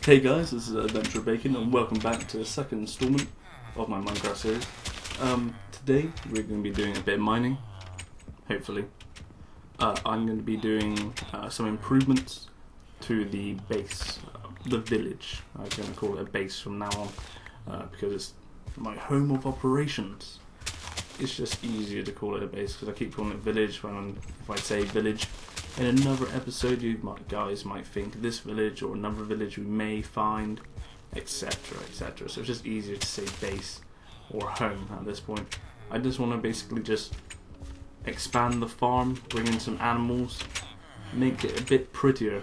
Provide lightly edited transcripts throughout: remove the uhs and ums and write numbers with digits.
Hey guys, this is Adventure Bacon and welcome back to the second installment of my Minecraft series. Today we're going to be doing a bit of mining, hopefully. I'm going to be doing some improvements to the base, the village. I'm going to call it a base from now on because it's my home of operations. It's just easier to call it a base because I keep calling it village if I say village. In another episode, guys might think this village or another village we may find, etc., etc. So it's just easier to say base or home at this point. I just want to basically just expand the farm, bring in some animals, make it a bit prettier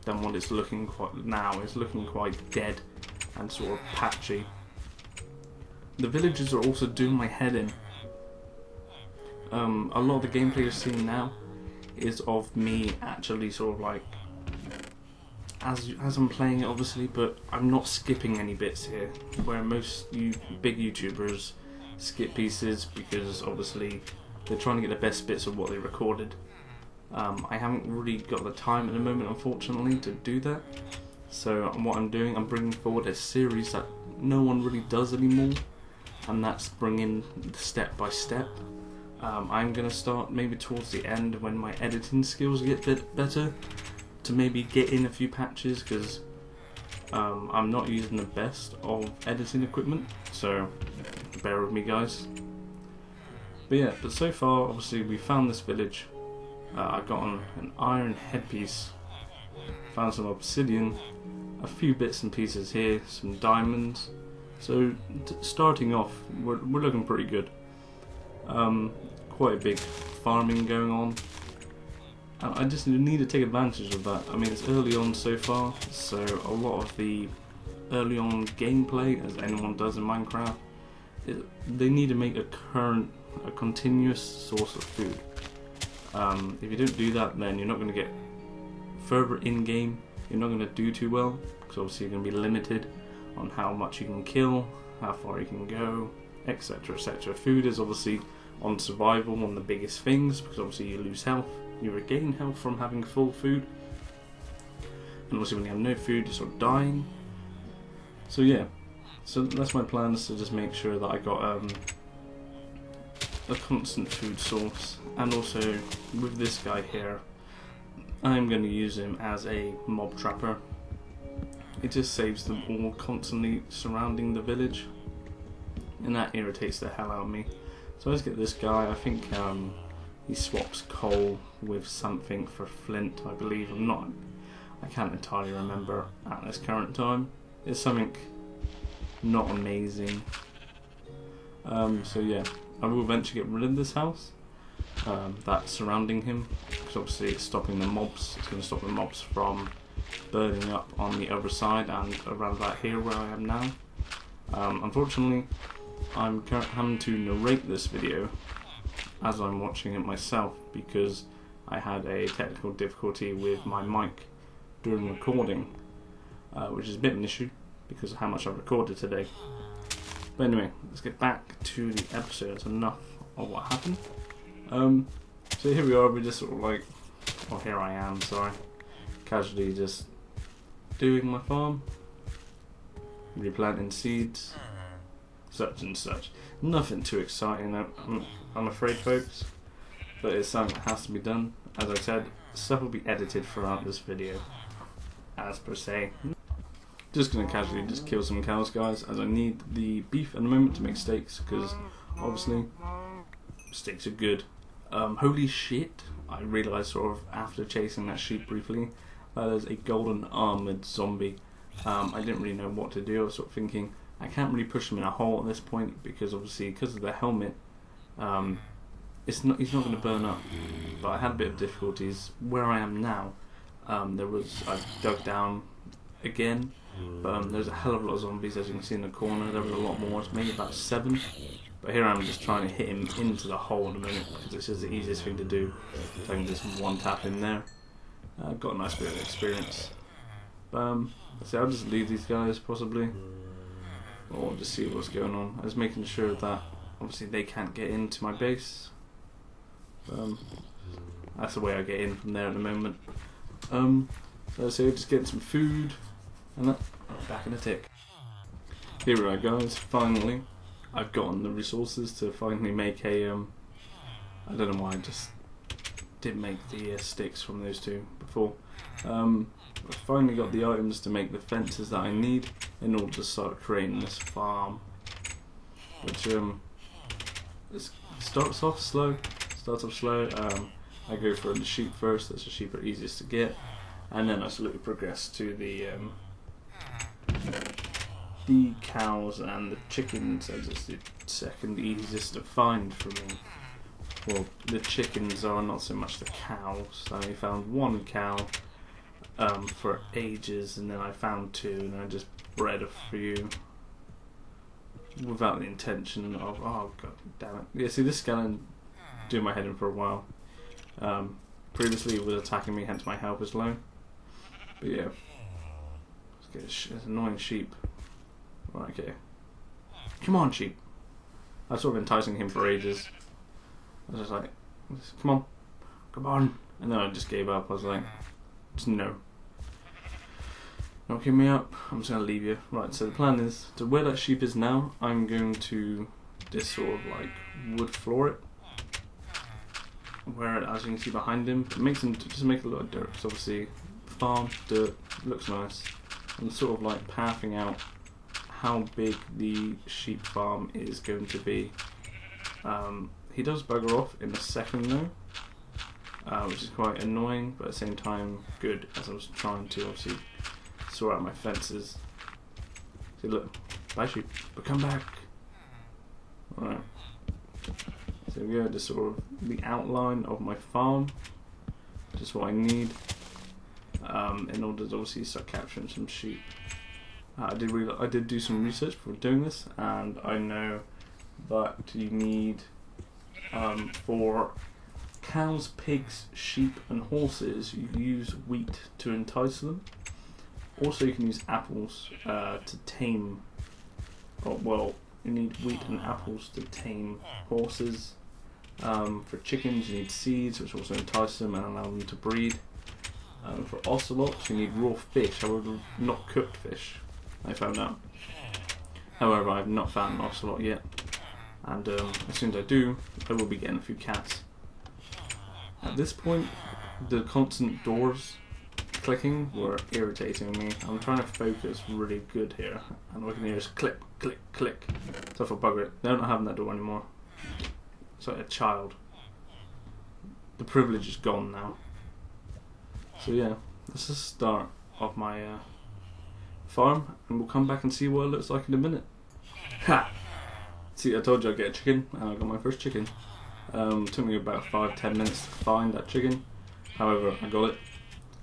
than what it's looking quite now. It's looking quite dead and sort of patchy. The villages are also doing my head in. A lot of the gameplay you're seeing now is of me actually sort of like as I'm playing it, obviously, but I'm not skipping any bits here, where most big YouTubers skip pieces because obviously they're trying to get the best bits of what they recorded. I haven't really got the time at the moment, unfortunately, to do that. So what I'm doing, I'm bringing forward a series that no one really does anymore, and that's bringing step by step. I'm going to start maybe towards the end when my editing skills get a bit better to maybe get in a few patches, because I'm not using the best of editing equipment, so bear with me guys. But so far obviously we found this village. I got an iron headpiece, found some obsidian, a few bits and pieces here, some diamonds. So starting off we're looking pretty good. Quite a big farming going on. I just need to take advantage of that. I mean, it's early on so far, so a lot of the early on gameplay, as anyone does in Minecraft, they need to make a continuous source of food. If you don't do that, then you're not going to get further in game. You're not going to do too well, because obviously you're going to be limited on how much you can kill, how far you can go, etc., etc. Food is obviously on survival one of the biggest things, because obviously you lose health, you regain health from having full food, and obviously when you have no food you're sort of dying. So yeah, so that's my plan, is to just make sure that I got a constant food source. And also with this guy here, I'm going to use him as a mob trapper. It just saves them all constantly surrounding the village, and that irritates the hell out of me. So let's get this guy. I think he swaps coal with something for flint, I believe. I can't entirely remember at this current time. It's something not amazing. So yeah, I will eventually get rid of this house that's surrounding him, because obviously it's stopping the mobs. It's going to stop the mobs from burning up on the other side and around about here where I am now. Unfortunately, I'm having to narrate this video as I'm watching it myself, because I had a technical difficulty with my mic during recording, which is a bit of an issue because of how much I've recorded today. But anyway, let's get back to the episode. That's enough of what happened. So here we are, we're just sort of like, well, here I am, sorry, casually just doing my farm, replanting seeds, such and such. Nothing too exciting, I'm afraid, folks, but it's something that has to be done. As I said, stuff will be edited throughout this video, as per se. Just gonna casually just kill some cows, guys, as I need the beef at the moment to make steaks, because obviously steaks are good. Holy shit, I realised sort of after chasing that sheep briefly that there's a golden armoured zombie. I didn't really know what to do. I was sort of thinking, I can't really push him in a hole at this point, because obviously because of the helmet, he's not going to burn up. But I had a bit of difficulties where I am now. I dug down again, but there's a hell of a lot of zombies, as you can see in the corner. There was a lot more, it's maybe about 7. But here I'm just trying to hit him into the hole at the minute, because it's just the easiest thing to do. So I can just one tap in there. I've got a nice bit of experience. So I'll just leave these guys possibly, or just see what's going on. I was making sure that obviously they can't get into my base. That's the way I get in from there at the moment. So just getting some food, And that, back in a tick. Here we are, guys. Finally, I've gotten the resources to finally make a I don't know why I just didn't make the sticks from those two before. I've finally got the items to make the fences that I need in order to start creating this farm, which starts off slow. I go for the sheep first, as the sheep are easiest to get, and then I slowly progress to the cows and the chickens as it's the second easiest to find for me. Well, the chickens are not so much the cows. I only found one cow for ages, and then I found two, and I just bred a few without the intention of, oh god damn it. Yeah, see, this skeleton doing my head in for a while. Previously it was attacking me, hence my health is low. But yeah, let's get this annoying sheep. Right, okay. Come on, sheep. I was sort of enticing him for ages. I was just like, come on. And then I just gave up. I was like, just no. Don't give me up. I'm just going to leave you. Right, so the plan is, to where that sheep is now, I'm going to just sort of like wood floor it. Where, as you can see behind him, it makes him just make a lot of dirt. So obviously, farm, dirt, looks nice. I'm sort of like pathing out how big the sheep farm is going to be. He does bugger off in a second though, which is quite annoying, but at the same time good, as I was trying to obviously sort out my fences. See, look, bye sheep, but come back. Alright, so yeah, just sort of the outline of my farm, just what I need in order to obviously start capturing some sheep. I did do some research before doing this, and I know that you need for cows, pigs, sheep and horses, you use wheat to entice them. Also you can use apples to tame, you need wheat and apples to tame horses. For chickens you need seeds, which also entice them and allow them to breed. For ocelots you need raw fish, however not cooked fish, I found out. However, I have not found an ocelot yet, and as soon as I do, I will be getting a few cats. At this point, the constant doors clicking were irritating me. I'm trying to focus really good here, and all I can hear is click, click, click. So I thought, bugger it, they're not having that door anymore. It's like a child. The privilege is gone now. So yeah, this is the start of my farm, and we'll come back and see what it looks like in a minute. Ha! See, I told you I'd get a chicken, and I got my first chicken. Took me about 5-10 minutes to find that chicken. However, I got it.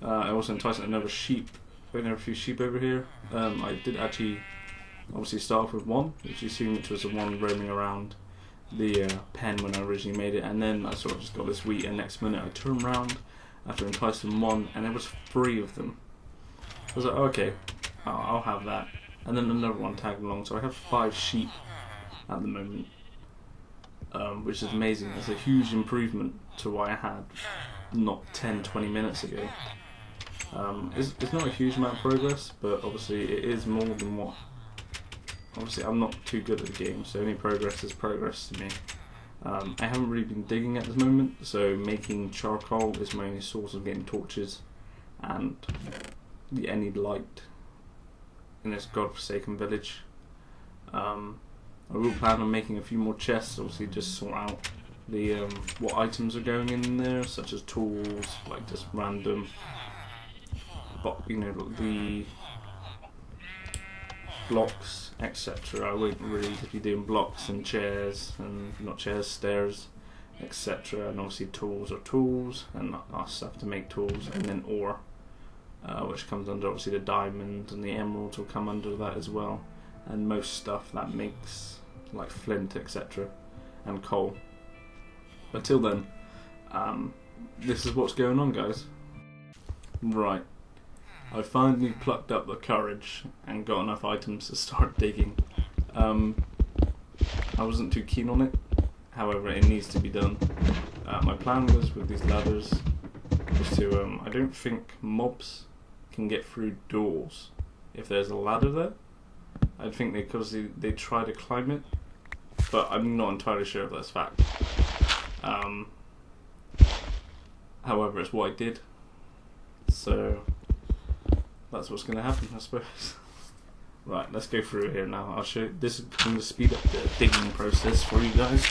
I also enticed another sheep. There are a few sheep over here. I did actually obviously start off with one, which you see, which was the one roaming around the pen when I originally made it, and then I sort of just got this wheat, and next minute I turned around after enticing one, and there was 3 of them. I was like, okay, I'll have that. And then another one tagged along, so I have 5 sheep at the moment, which is amazing. It's a huge improvement to what I had not 10-20 minutes ago. It's not a huge amount of progress, but obviously it is more than what. Obviously I'm not too good at the game, so any progress is progress to me. I haven't really been digging at this moment, so making charcoal is my only source of getting torches and any light in this godforsaken village. I will plan on making a few more chests, obviously just sort out the what items are going in there, such as tools, like just random, but you know, the blocks, etc. I wouldn't really be doing blocks and chairs, and not chairs, stairs, etc. And obviously tools are tools, and our stuff to make tools, and then ore, which comes under obviously the diamonds, and the emeralds will come under that as well, and most stuff that makes like flint, etc. and coal. But till then, this is what's going on, guys. Right, I finally plucked up the courage and got enough items to start digging. I wasn't too keen on it, however it needs to be done. My plan was with these ladders was to, I don't think mobs can get through doors if there's a ladder there. I think they try to climb it, but I'm not entirely sure if that's fact. However, it's what I did, so that's what's going to happen, I suppose. Right, let's go through here now. I'll show you. This is going to speed up the digging process for you guys.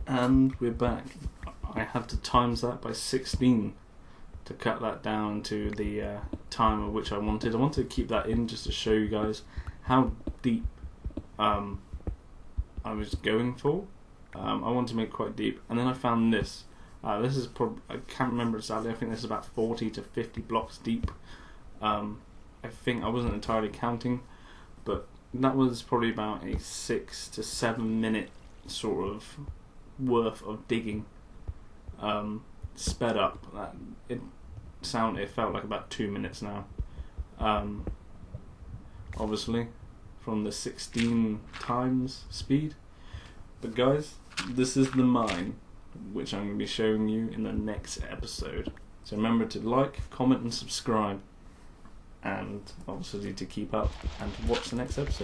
And we're back. I had to times that by 16 to cut that down to the time of which I wanted. I wanted to keep that in just to show you guys how deep I was going for. I wanted to make it quite deep, and then I found this. This is probably, I can't remember exactly, I think this is about 40 to 50 blocks deep. I think I wasn't entirely counting, but that was probably about a 6 to 7 minute sort of worth of digging, sped up. It felt like about 2 minutes now, obviously from the 16 times speed. But guys, this is the mine which I'm going to be showing you in the next episode, so remember to like, comment and subscribe, and obviously to keep up and to watch the next episode.